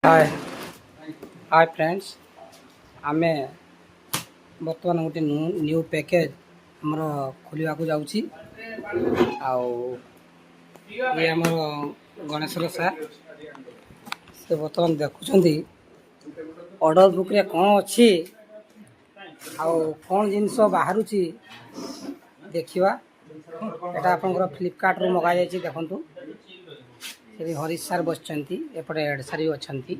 हाय hi friends आमे बर्तमान गोटे न्यू पैकेज हमर खोलिया को जाउची ये हमर गणेशर सार से बर्तमान देखुछंती ऑर्डर बुक रे कोन अछि कौन जिनस बाहरुची देखिवा एटा आपनकर फ्लिपकार्ट रो मगा जायछि देखंतु श्री हरीश सार बसचंती एपटे एड सारी अछंती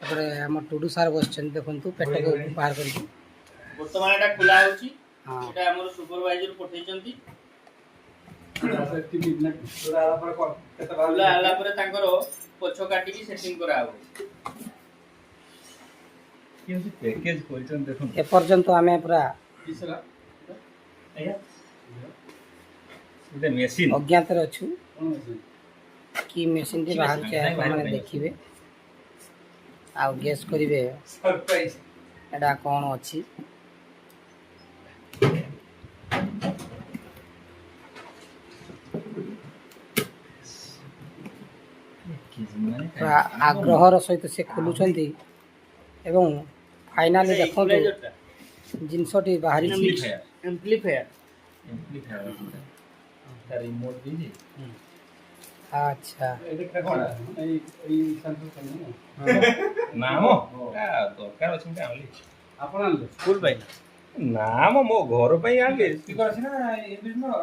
एपटे हमर टुडू सार बसचंती देखंतु पेट को बाहर करके वर्तमान एटा खुला होची एटा हमर सुपरवाइजर पठेचंती खुला आला परे तांकर पछो काटी की सेटिंग करा हो केमति पैकेज कोइचन देखन ए पर्यंत हमें पूरा किसला आया इते मशीन अज्ञात रे अछु की मशीन के बाहर के माने देखिबे आ गेस करिवे सरप्राइज एडा कोन अछि आग्रहर सहित से खोलुचंती एवं फाइनली देखंतु जिनसटी बाहरी एम्प्लीफायर रिमोट दीजिए अच्छा नाम दरकार अछि के आनली आपण स्कूल भाई नाम मो घर पई आनली स्पीकर अछि ना